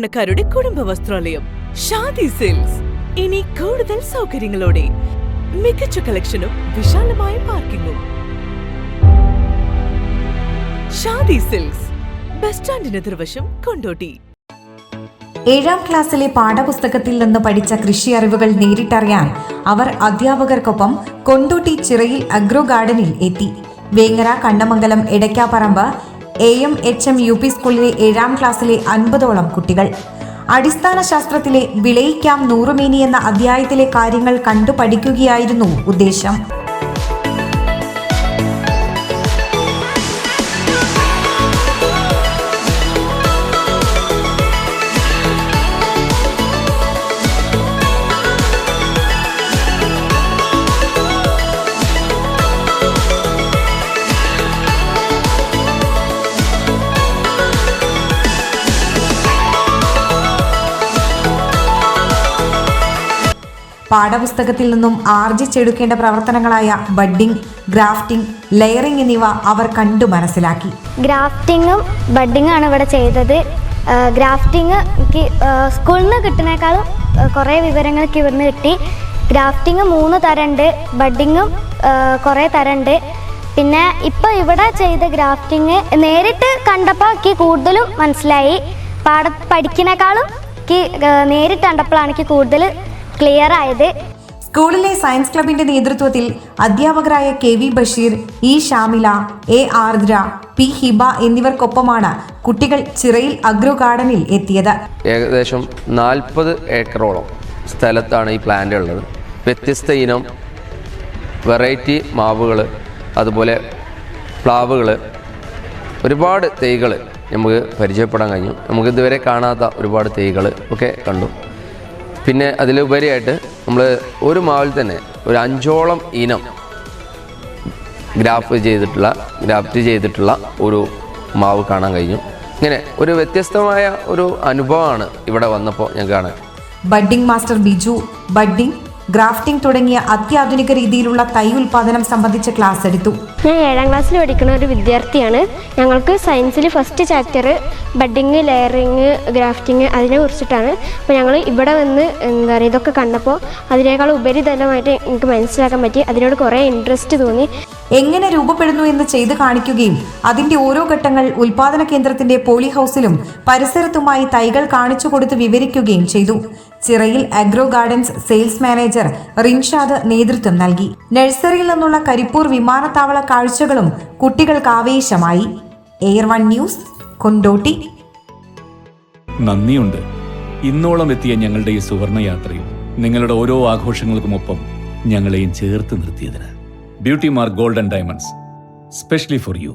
സാധാരണക്കാരുടെ കുടുംബ വസ്ത്രാലയം ഷാദി സിൽക്സ്. ഇനി കൂടുതൽ സൗകര്യങ്ങളോടെ മികച്ച കളക്ഷനും വിശാലമായ പാർക്കിംഗും. ഷാദി സിൽക്സ്, ബസ് സ്റ്റാൻഡിന് എതിർവശം, കൊണ്ടോട്ടി. 7ാം ക്ലാസ്സിലെ പാഠപുസ്തകത്തിൽ നിന്ന് പഠിച്ച കൃഷി അറിവുകൾ നേരിട്ടറിയാൻ അവർ അധ്യാപകർക്കൊപ്പം കൊണ്ടോട്ടി ചിറയിൽ അഗ്രോ ഗാർഡനിൽ എത്തി. വേങ്ങര, കണ്ണമംഗലം, എടയ്ക്കാപ്പറമ്പ് AMHM UP സ്കൂളിലെ 7ാം ക്ലാസ്സിലെ 50ഓളം കുട്ടികൾ അടിസ്ഥാന ശാസ്ത്രത്തിലെ വിളയിക്കാം നൂറുമേനി എന്ന അധ്യായത്തിലെ കാര്യങ്ങൾ കണ്ടു പഠിക്കുകയായിരുന്നു ഉദ്ദേശം. പാഠപുസ്തകത്തിൽ നിന്നും ആർജിച്ചെടുക്കേണ്ട പ്രവർത്തനങ്ങളായ ബഡ്ഡിംഗ്, ഗ്രാഫ്റ്റിംഗ്, ലെയറിംഗ് എന്നിവ അവർ കണ്ടു മനസ്സിലാക്കി. ഗ്രാഫ്റ്റിങ്ങും ബഡ്ഡിങ്ങാണ് ഇവിടെ ചെയ്തത്. ഗ്രാഫ്റ്റിംഗ് എനിക്ക് സ്കൂളിൽ നിന്ന് കിട്ടുന്നേക്കാളും കുറേ വിവരങ്ങൾക്ക് ഇവിടുന്ന് കിട്ടി. ഗ്രാഫ്റ്റിംഗ് 3 തരമുണ്ട്, ബഡ്ഡിങ്ങും കുറേ തരമുണ്ട്. പിന്നെ ഇപ്പോൾ ഇവിടെ ചെയ്ത ഗ്രാഫ്റ്റിംഗ് നേരിട്ട് കണ്ടപ്പോൾ എനിക്ക് കൂടുതലും മനസ്സിലായി. പഠിക്കുന്നേക്കാളും എനിക്ക് നേരിട്ട് കണ്ടപ്പോഴാണ് എനിക്ക് കൂടുതൽ ക്ലിയർ ആയത്. സ്കൂളിലെ സയൻസ് ക്ലബിന്റെ നേതൃത്വത്തിൽ അധ്യാപകരായ KV Basheer, E Shamila, A Ardra, P Hiba എന്നിവർക്കൊപ്പമാണ് കുട്ടികൾ ചിറയിൽ അഗ്രോ ഗാർഡനിൽ എത്തിയത്. ഏകദേശം 40 ഏക്കറോളം സ്ഥലത്താണ് ഈ പ്ലാന്റ് ഉള്ളത്. വ്യത്യസ്ത ഇനം വെറൈറ്റി മാവുകൾ, അതുപോലെ പ്ലാവുകൾ, ഒരുപാട് തൈകൾ നമുക്ക് പരിചയപ്പെടാൻ കഴിഞ്ഞു. നമുക്ക് ഇതുവരെ കാണാത്ത ഒരുപാട് തൈകൾ ഒക്കെ കണ്ടു. പിന്നെ അതിലുപരിയായിട്ട് നമ്മൾ ഒരു മാവിൽ തന്നെ ഒരു 5ഓളം ഇനം ഗ്രാഫ്റ്റ് ചെയ്തിട്ടുള്ള ഒരു മാവ് കാണാൻ കഴിഞ്ഞു. ഇങ്ങനെ ഒരു വ്യത്യസ്തമായ ഒരു അനുഭവമാണ് ഇവിടെ വന്നപ്പോൾ ഞാൻ കാണാൻ. Budding master Biju budding, grafting തുടങ്ങിയ അത്യാധുനിക രീതിയിലുള്ള തൈ ഉൽപാദനം സംബന്ധിച്ച ക്ലാസ് എടുത്തു. ഞാൻ 7ാം ക്ലാസ്സിൽ പഠിക്കുന്ന ഒരു വിദ്യാർത്ഥിയാണ്. ഞങ്ങൾക്ക് സയൻസിൽ first chapter budding, layering, grafting അതിനെ കുറിച്ചിട്ടാണ്. അപ്പോൾ ഞങ്ങൾ ഇവിടെ വന്ന് ഇതൊക്കെ കണ്ടപ്പോൾ അതിനേക്കാൾ ഉപരിതലമായിട്ട് എനിക്ക് മനസ്സിലാക്കാൻ പറ്റി. അതിനോട് കുറേ ഇൻട്രസ്റ്റ് തോന്നി. എങ്ങനെ രൂപപ്പെടുന്നു എന്ന് ചെയ്ത് കാണിക്കുകയും അതിന്റെ ഓരോ ഘട്ടങ്ങൾ ഉൽപാദന കേന്ദ്രത്തിന്റെ പോളി ഹൗസിലും പരിസരത്തുമായി തൈകൾ കാണിച്ചു കൊടുത്ത് വിവരിക്കുകയും ചെയ്തു. ചിറയിൽ agro gardens sales manager Rinshad നേതൃത്വം നൽകി. നഴ്സറിയിൽ നിന്നുള്ള കരിപ്പൂർ വിമാനത്താവള കാഴ്ചകളും കുട്ടികൾക്ക് ആവേശമായി. Air 1 news, Kondotty. നന്ദിയുണ്ട് ഇന്നോളം എത്തിയ ഞങ്ങളുടെ ഈ സുവർണ യാത്രയിൽ നിങ്ങളുടെ ഓരോ ആഘോഷങ്ങൾക്കുമൊപ്പം ഞങ്ങളെയും ചേർത്ത് നിർത്തിയതിന്. Beauty mark gold and diamonds, specially for U.